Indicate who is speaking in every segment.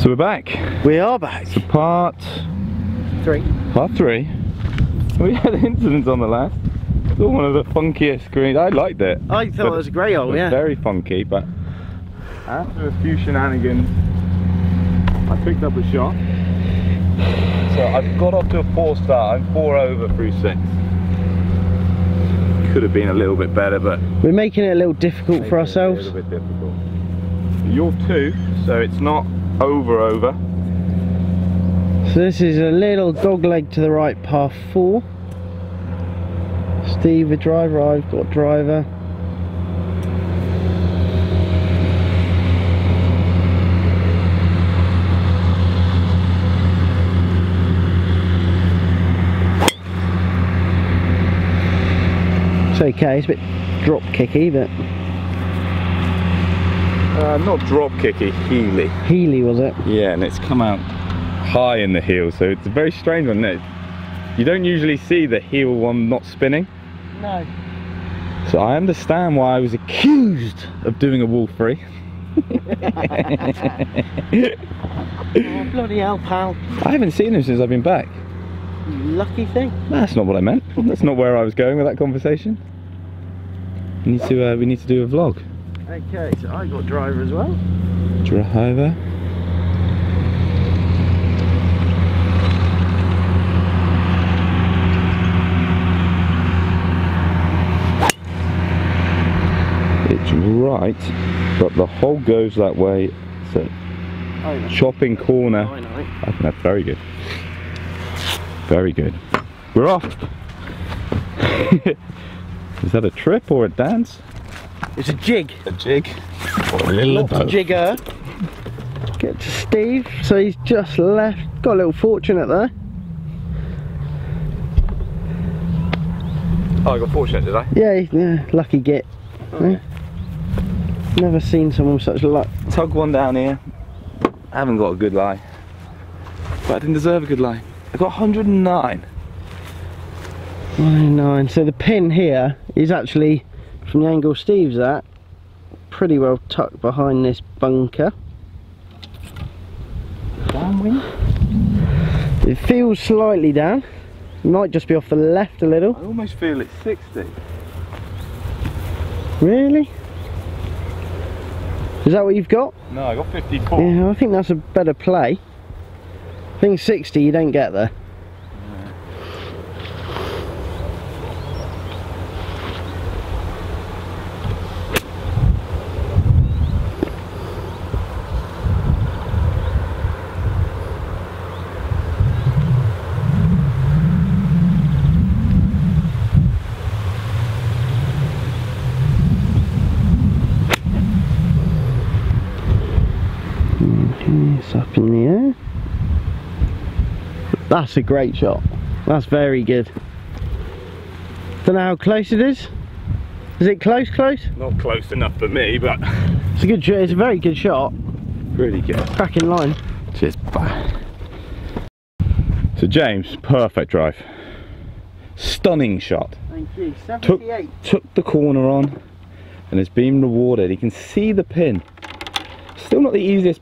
Speaker 1: So we're back.
Speaker 2: We are back.
Speaker 1: So part
Speaker 2: 3.
Speaker 1: Part 3. We had incidents on the last. It was one of the funkiest greens. I liked it.
Speaker 2: I thought it was a great hole, yeah.
Speaker 1: Very funky, but after a few shenanigans, I picked up a shot. So I've got off to a 4 start. I'm 4 over through 6. Could have been a little bit better, but
Speaker 2: we're making it a little difficult for ourselves.
Speaker 1: A little bit difficult. You're 2, so it's not over.
Speaker 2: So this is a little dog leg to the right, par 4. Steve a driver, I've got driver. It's okay, it's a bit drop kicky, but
Speaker 1: not drop kicky, heely.
Speaker 2: Heely, was it?
Speaker 1: Yeah, and it's come out high in the heel, so it's a very strange one, isn't it? You don't usually see the heel one not spinning.
Speaker 2: No.
Speaker 1: So I understand why I was accused of doing a wall free.
Speaker 2: Oh, bloody hell, pal.
Speaker 1: I haven't seen him since I've been back.
Speaker 2: Lucky thing.
Speaker 1: That's not what I meant. That's not where I was going with that conversation. We need to do a vlog.
Speaker 2: Okay, so I got driver as well.
Speaker 1: Driver. It's right, but the hole goes that way. So chopping corner. I think that's very good. Very good. We're off. Is that a trip or a dance?
Speaker 2: It's a jig.
Speaker 1: A jig. Or a little boat.
Speaker 2: Jigger. Get to Steve. So he's just left. Got a little fortunate there.
Speaker 1: Oh, I got fortunate, did I?
Speaker 2: Yeah, lucky git.
Speaker 1: Oh, yeah.
Speaker 2: Never seen someone with such luck.
Speaker 1: Tug one down here. I haven't got a good lie. But I didn't deserve a good lie. I got 109.
Speaker 2: 109. So the pin here is actually, from the angle Steve's at, pretty well tucked behind this bunker.
Speaker 1: Downwind?
Speaker 2: It feels slightly down. It might just be off the left a little.
Speaker 1: I almost feel it's 60.
Speaker 2: Really? Is that what you've got?
Speaker 1: No, I got 54.
Speaker 2: Yeah, I think that's a better play. I think 60 you don't get there. It's up in the air. That's a great shot. That's very good. Don't know how close it is. Is it close?
Speaker 1: Not close enough for me, but
Speaker 2: it's a good shot. It's a very good shot.
Speaker 1: Really good.
Speaker 2: Cracking line.
Speaker 1: Cheers. Bye. So James, perfect drive. Stunning shot.
Speaker 2: Thank you. 78.
Speaker 1: Took the corner on, and it's been rewarded. You can see the pin. Still not the easiest.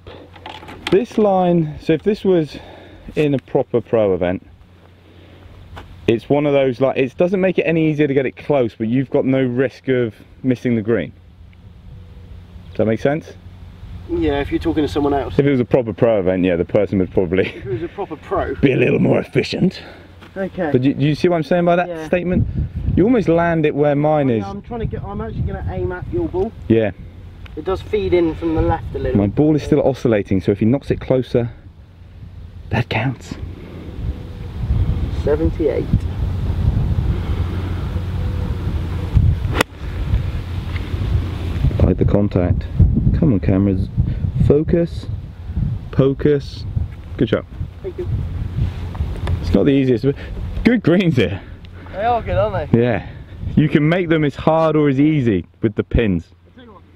Speaker 1: This line, so if this was in a proper pro event, it's one of those, like, it doesn't make it any easier to get it close, but you've got no risk of missing the green. Does that make sense?
Speaker 2: Yeah, if you're talking to someone else.
Speaker 1: If it was a proper pro event, yeah, the person would probably
Speaker 2: if it was a proper pro,
Speaker 1: be a little more efficient.
Speaker 2: Okay.
Speaker 1: But do you see what I'm saying by that statement? You almost land it where mine is.
Speaker 2: I'm actually going to aim at your ball.
Speaker 1: Yeah.
Speaker 2: It does feed in from the left a little.
Speaker 1: My ball is still oscillating, so if he knocks it closer, that counts.
Speaker 2: 78.
Speaker 1: Bite the contact. Come on, cameras. Focus. Pocus. Good shot.
Speaker 2: Thank you.
Speaker 1: It's not the easiest, but good greens here.
Speaker 2: They are good, aren't they?
Speaker 1: Yeah. You can make them as hard or as easy with the pins.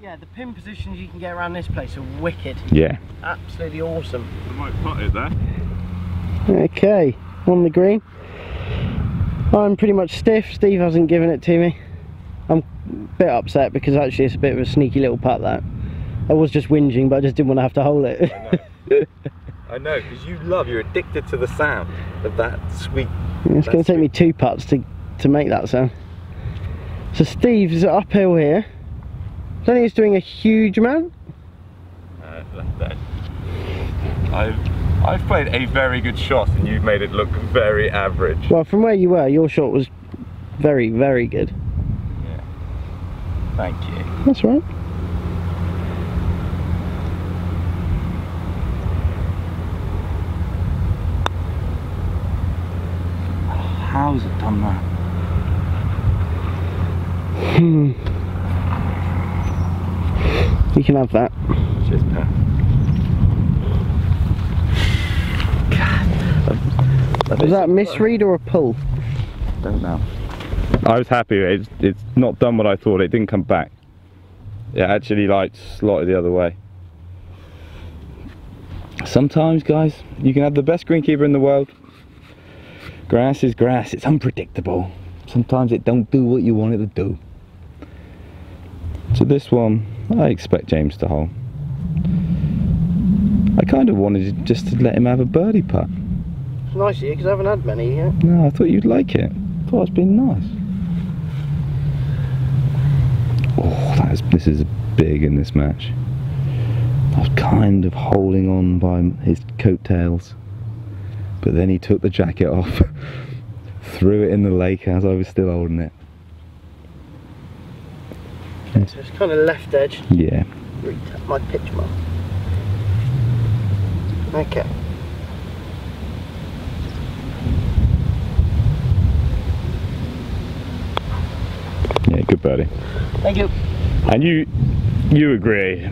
Speaker 2: Yeah, the pin positions you can get around this place are wicked.
Speaker 1: Yeah.
Speaker 2: Absolutely awesome.
Speaker 1: I might putt it there.
Speaker 2: Okay, on the green. I'm pretty much stiff. Steve hasn't given it to me. I'm a bit upset because actually it's a bit of a sneaky little putt that. I was just whinging, but I just didn't want to have to hold it.
Speaker 1: I know, because you're addicted to the sound of that sweet.
Speaker 2: It's going to take me 2 putts to make that sound. So Steve is uphill here. I don't think he's doing a huge amount.
Speaker 1: Left edge. I've played a very good shot and you've made it look very average.
Speaker 2: Well, from where you were, your shot was very, very good.
Speaker 1: Yeah. Thank you.
Speaker 2: That's right.
Speaker 1: How's it done that?
Speaker 2: You can have that.
Speaker 1: Cheers, Pat.
Speaker 2: Was that a misread or a pull?
Speaker 1: Don't know. I was happy. It's not done what I thought. It didn't come back. It actually like slotted the other way. Sometimes, guys, you can have the best greenkeeper in the world. Grass is grass. It's unpredictable. Sometimes it don't do what you want it to do. So this one, I expect James to hole. I kind of wanted just to let him have a birdie putt.
Speaker 2: It's nice here because I haven't had many yet.
Speaker 1: No, I thought you'd like it. I thought it's been nice. Oh, this is big in this match. I was kind of holding on by his coattails, but then he took the jacket off, threw it in the lake as I was still holding it.
Speaker 2: Okay, so it's kind of left edge.
Speaker 1: Yeah.
Speaker 2: Retap my pitch mark. Okay.
Speaker 1: Yeah, good birdie.
Speaker 2: Thank you.
Speaker 1: And you agree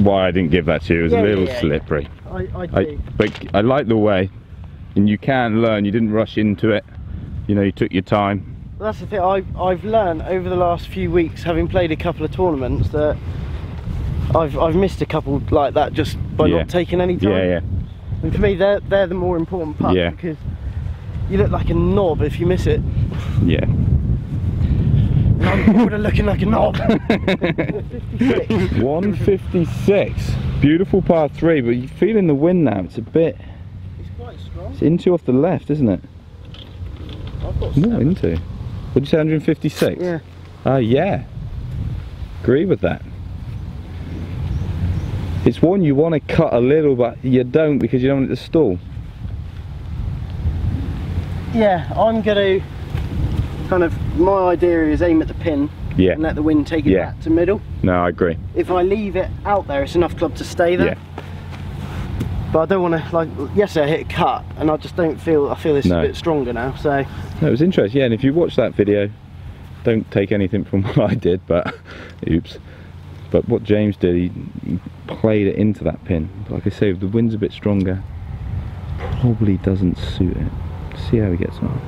Speaker 1: why I didn't give that to you? It was a little slippery.
Speaker 2: I do.
Speaker 1: But I like the way, and you can learn. You didn't rush into it. You know, you took your time.
Speaker 2: Well, that's the thing. I've learned over the last few weeks, having played a couple of tournaments, that I've missed a couple like that just by not taking any time.
Speaker 1: Yeah, yeah.
Speaker 2: And for me, they're the more important putts, because you look like a knob if you miss it.
Speaker 1: Yeah.
Speaker 2: I'm bored of looking like a knob. 56.
Speaker 1: 156. Beautiful par 3, but you're feeling the wind now. It's a bit.
Speaker 2: It's quite strong.
Speaker 1: It's into off the left, isn't it?
Speaker 2: I've got
Speaker 1: More into. What did you say, 156?
Speaker 2: Yeah.
Speaker 1: Yeah. Agree with that. It's one you want to cut a little, but you don't because you don't want it to stall.
Speaker 2: Yeah, I'm going to kind of, my idea is aim at the pin and let the wind take it back to middle.
Speaker 1: No, I agree.
Speaker 2: If I leave it out there, it's enough club to stay there.
Speaker 1: Yeah.
Speaker 2: But I don't want to, like, yesterday I hit a cut and I just don't feel, I feel this is a bit stronger now, so.
Speaker 1: No, it was interesting, yeah, and if you watch that video, don't take anything from what I did, but, oops. But what James did, he played it into that pin. But like I say, if the wind's a bit stronger, probably doesn't suit it. See how he gets on.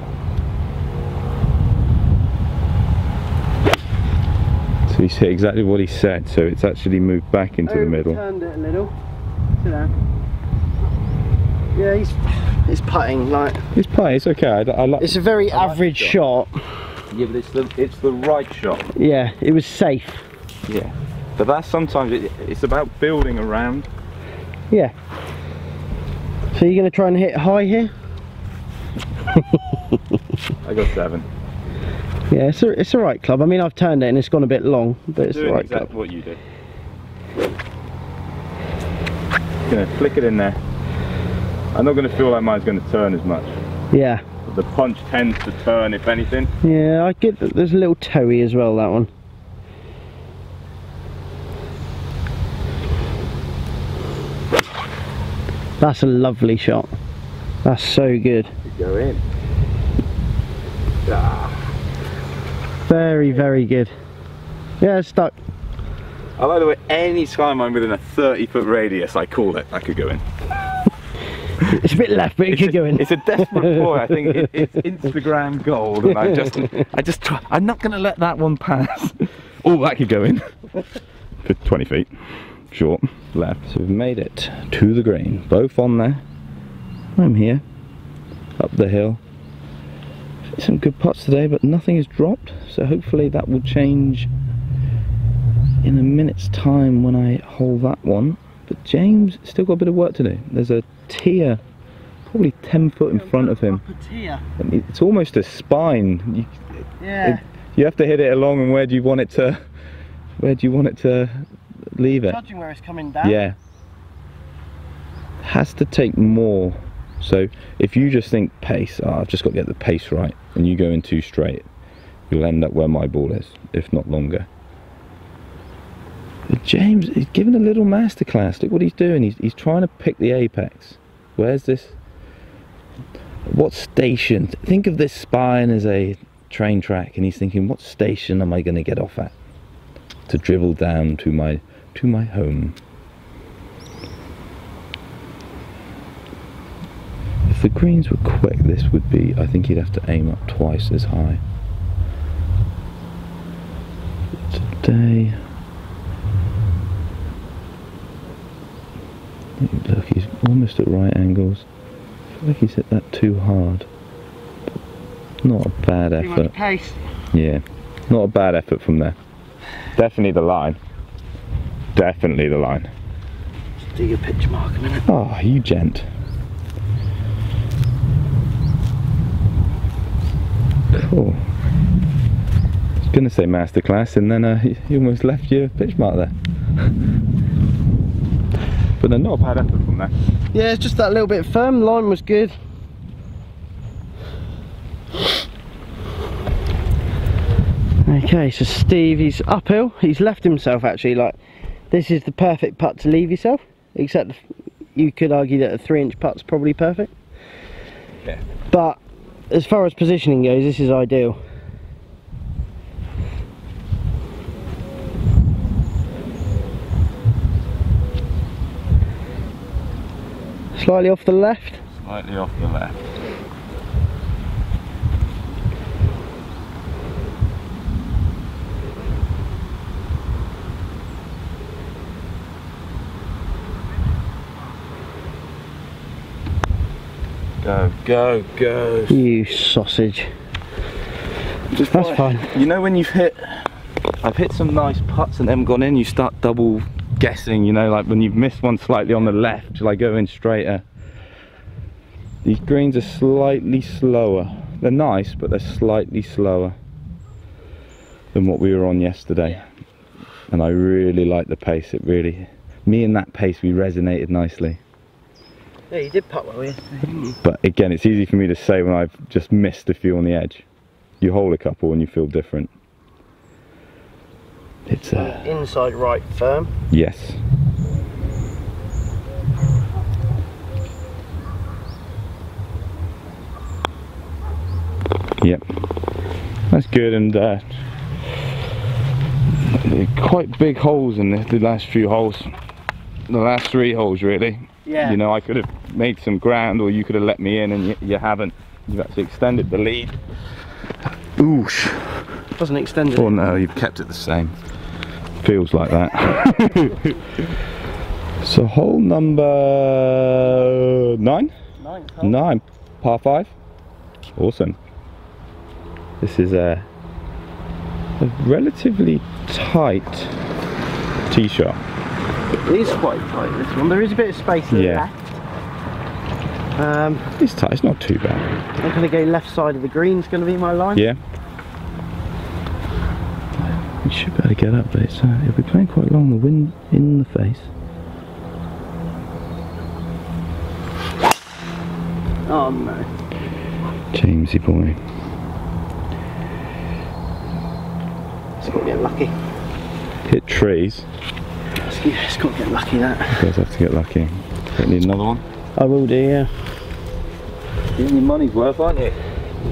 Speaker 1: So he's hit exactly what he said, so it's actually moved back into the middle.
Speaker 2: Turned it a little. See there. Yeah, he's putting like.
Speaker 1: He's putting. It's okay. I like.
Speaker 2: It's a very average shot.
Speaker 1: Yeah, but it's the right shot.
Speaker 2: Yeah, it was safe.
Speaker 1: Yeah, but that's sometimes it's about building around.
Speaker 2: Yeah. So you're going to try and hit high here?
Speaker 1: I got 7.
Speaker 2: Yeah, it's a right club. I mean, I've turned it and it's gone a bit long, but it's the right
Speaker 1: exactly
Speaker 2: club.
Speaker 1: What you did. Gonna flick it in there. I'm not going to feel like mine's going to turn as much.
Speaker 2: Yeah.
Speaker 1: The punch tends to turn, if anything.
Speaker 2: Yeah, I get that. There's a little toey as well, that one. That's a lovely shot. That's so good.
Speaker 1: Go in.
Speaker 2: Very, very good. Yeah, it's stuck.
Speaker 1: I like the way any time I'm within a 30-foot radius, I call it. I could go in.
Speaker 2: It's a bit left, but it could go in.
Speaker 1: It's a desperate ploy. I think it's Instagram gold, and I just try. I'm not going to let that one pass. Oh, that could go in. 20 feet, short, left. So we've made it to the green, both on there. I'm here, up the hill. Some good putts today, but nothing is dropped. So hopefully that will change in a minute's time when I hole that one. but James still got a bit of work to do. There's a tier, probably 10 foot in front of him. And it's almost a spine. You have to hit it along, and where do you want it to leave it?
Speaker 2: Judging where it's coming down.
Speaker 1: Yeah. Has to take more. So if you just think pace, I've just got to get the pace right, and you go in too straight, you'll end up where my ball is, if not longer. But James, he's giving a little masterclass. Look what he's doing. He's trying to pick the apex. Where's this? What station? Think of this spine as a train track, and he's thinking, what station am I going to get off at to dribble down to my home? If the greens were quick, this would be, I think he'd have to aim up twice as high. Today, look, he's almost at right angles. I feel like he's hit that too hard. Not a bad effort.
Speaker 2: Too much pace. Yeah,
Speaker 1: not a bad effort from there. Definitely the line. Definitely the line.
Speaker 2: Just do your pitch mark a minute.
Speaker 1: Oh, you gent. Cool. I was going to say masterclass, and then you almost left your pitch mark there. But then not a bad effort from there.
Speaker 2: Yeah, it's just that little bit firm. The line was good. Okay, so Steve, he's uphill. He's left himself actually, like, this is the perfect putt to leave yourself, except you could argue that a 3-inch putt's probably perfect.
Speaker 1: Yeah.
Speaker 2: But as far as positioning goes, this is ideal. Slightly off the left.
Speaker 1: Slightly off the left. Go, go, go.
Speaker 2: You sausage.
Speaker 1: Just
Speaker 2: That's fine.
Speaker 1: You know when I've hit some nice putts and they haven't gone in, you start double guessing, you know, like when you've missed one slightly on the left, shall I go in straighter? These greens are slightly slower. They're nice, but they're slightly slower than what we were on yesterday. And I really like the pace. Me and that pace, we resonated nicely.
Speaker 2: Yeah, you did putt well yesterday.
Speaker 1: But again, it's easy for me to say when I've just missed a few on the edge. You hold a couple and you feel different. It's
Speaker 2: inside right firm.
Speaker 1: Yes. Yep. That's good, and quite big holes in the last few holes. The last 3 holes, really.
Speaker 2: Yeah.
Speaker 1: You know, I could have made some ground, or you could have let me in, and you haven't. You've actually extended the lead. Oosh.
Speaker 2: Wasn't extended.
Speaker 1: Oh no, you've kept it the same. Feels like that. So hole number 9? 9, par 5. Awesome. This is a relatively tight tee shot.
Speaker 2: It is quite tight, this one. There is a bit of space to the left.
Speaker 1: It's tight, it's not too bad.
Speaker 2: I'm going to go left side of the green, it's going to be my line.
Speaker 1: Yeah. You should be able to get up, but it'll be playing quite long, the wind in the face.
Speaker 2: Oh no.
Speaker 1: Jamesy boy.
Speaker 2: It's got to get lucky.
Speaker 1: Hit trees.
Speaker 2: It's got to get lucky, that.
Speaker 1: You guys have to get lucky. Don't need another one?
Speaker 2: I will do, yeah.
Speaker 1: Getting your money's worth, aren't you?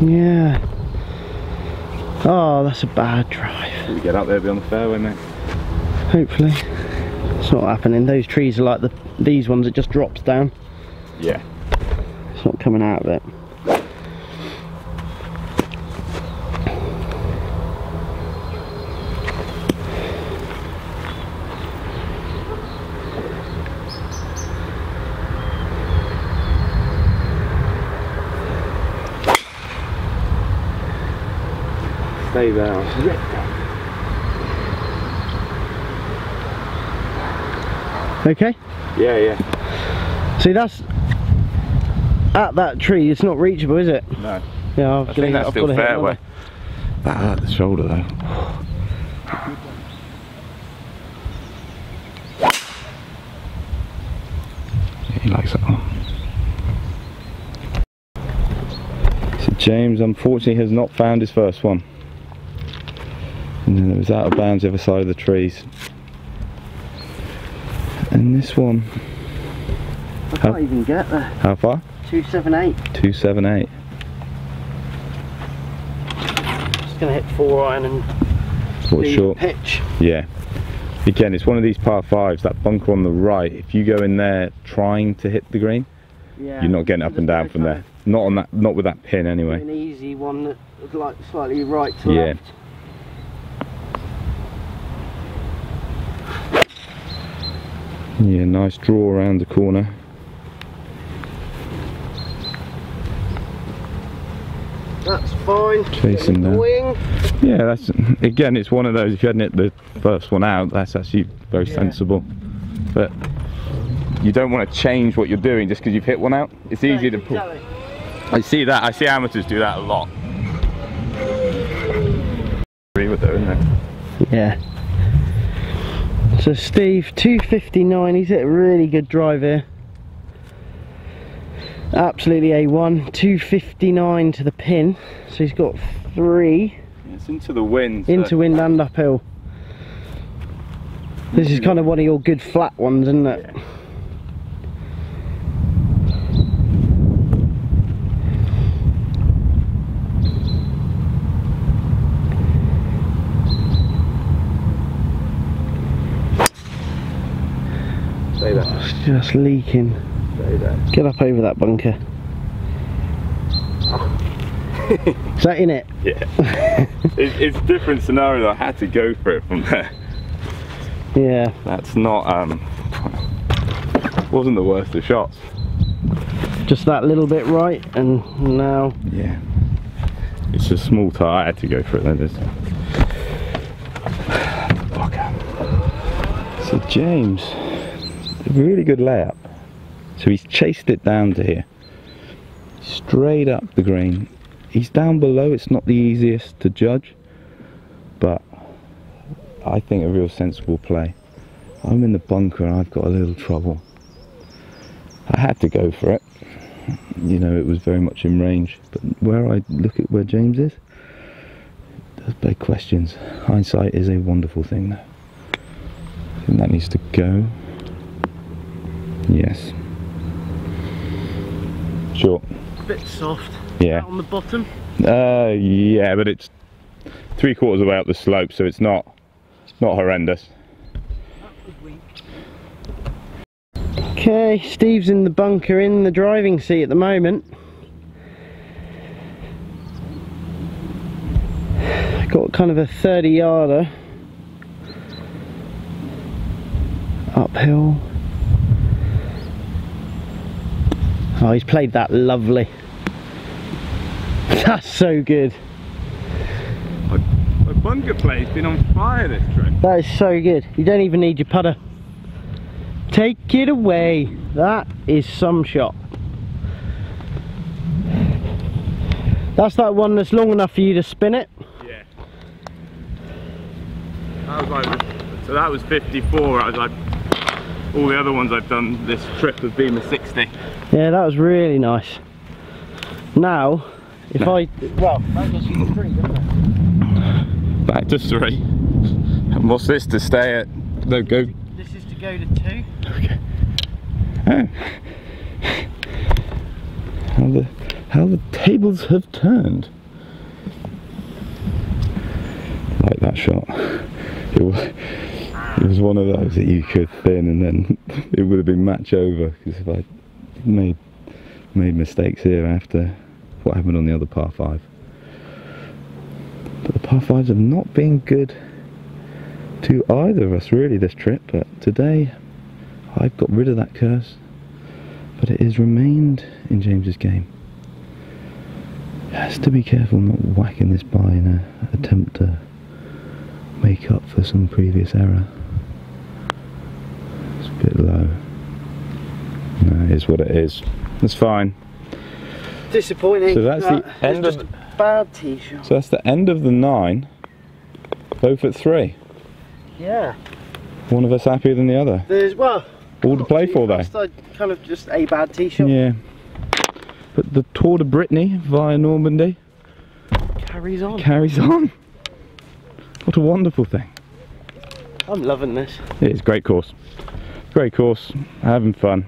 Speaker 2: Yeah. Oh, that's a bad drive.
Speaker 1: If you get up there, be on the fairway, mate.
Speaker 2: Hopefully. It's not happening. Those trees are like these ones, it just drops down.
Speaker 1: Yeah.
Speaker 2: It's not coming out of it.
Speaker 1: Stay there.
Speaker 2: Okay.
Speaker 1: Yeah, yeah.
Speaker 2: See, that's at that tree. It's not reachable, is it?
Speaker 1: No.
Speaker 2: Yeah,
Speaker 1: I think that's still fairway. That hurt the shoulder though. Yeah, he likes that one. So James unfortunately has not found his first one. And then it was out of bounds the other side of the trees. And this one,
Speaker 2: I can't even get there.
Speaker 1: how far?
Speaker 2: 278.
Speaker 1: 278.
Speaker 2: Just gonna hit 4 iron and
Speaker 1: What's short?
Speaker 2: Pitch.
Speaker 1: Yeah. Again, it's one of these par 5s, that bunker on the right. If you go in there trying to hit the green,
Speaker 2: yeah,
Speaker 1: you're not getting up and down from there. Not on that, not with that pin anyway.
Speaker 2: An easy one that's like slightly right to
Speaker 1: Yeah.
Speaker 2: left.
Speaker 1: Yeah, nice draw around the corner.
Speaker 2: That's fine.
Speaker 1: Chasing
Speaker 2: the
Speaker 1: down.
Speaker 2: wing.
Speaker 1: Yeah, that's, again, it's one of those, if you hadn't hit the first one out, that's actually very sensible. But you don't want to change what you're doing just because you've hit one out. It's easy to pull. I see that, I see amateurs do that a lot. Agree with that, isn't it?
Speaker 2: Yeah. So Steve, 259, he's hit a really good drive here. Absolutely A1, 259 to the pin. So he's got 3.
Speaker 1: It's into the wind. So.
Speaker 2: Into wind and uphill. This is kind of one of your good flat ones, isn't it?
Speaker 1: Yeah. Stay there.
Speaker 2: It's just leaking.
Speaker 1: Stay there.
Speaker 2: Get up over that bunker. Is that in it?
Speaker 1: Yeah. It's a different scenario. I had to go for it from there.
Speaker 2: Yeah.
Speaker 1: That's not, wasn't the worst of shots.
Speaker 2: Just that little bit right, and now.
Speaker 1: Yeah. It's a small tire. I had to go for it then. So James, a really good layup. So he's chased it down to here. Straight up the green. He's down below, it's not the easiest to judge, but I think a real sensible play. I'm in the bunker and I've got a little trouble. I had to go for it. You know, it was very much in range, but where I look at where James is, it does beg questions. Hindsight is a wonderful thing though. I think that needs to go. Yes. Sure.
Speaker 2: A bit soft.
Speaker 1: Yeah.
Speaker 2: On the bottom.
Speaker 1: Yeah, but it's 3/4 of the way up the slope, so it's not horrendous.
Speaker 2: That was weak. Okay, Steve's in the bunker in the driving seat at the moment. Got kind of a 30-yarder uphill. Oh, he's played that lovely. That's so good.
Speaker 1: My bunker play's been on fire this trip.
Speaker 2: That is so good. You don't even need your putter. Take it away. That is some shot. That's that one that's long enough for you to spin it.
Speaker 1: Yeah. That was like, so that was 54. I was like, all the other ones I've done this trip have been the 60.
Speaker 2: Yeah, that was really nice. Now, if well, that goes to 3, doesn't it?
Speaker 1: Back to 3. And what's this to stay at? No, go.
Speaker 2: This is to go to 2.
Speaker 1: Okay. Oh. How the tables have turned. Like that shot. It was one of those that you could thin and then it would have been match over, because if I made mistakes here after what happened on the other par 5. But the par 5s have not been good to either of us really this trip, but today I've got rid of that curse, but it has remained in James's game. Has to be careful not whacking this by in an attempt to make up for some previous error. It's a bit low. It is what it is. That's fine.
Speaker 2: Disappointing.
Speaker 1: So that's the end of
Speaker 2: a bad tee shot.
Speaker 1: So that's the end of the 9. Both at 3.
Speaker 2: Yeah.
Speaker 1: One of us happier than the other.
Speaker 2: There's
Speaker 1: all to play for though.
Speaker 2: Kind of just a bad tee shot.
Speaker 1: Yeah. But the Tour de Brittany via Normandy
Speaker 2: carries on.
Speaker 1: Carries on. What a wonderful thing.
Speaker 2: I'm loving this.
Speaker 1: It is a great course. Great course. Having fun.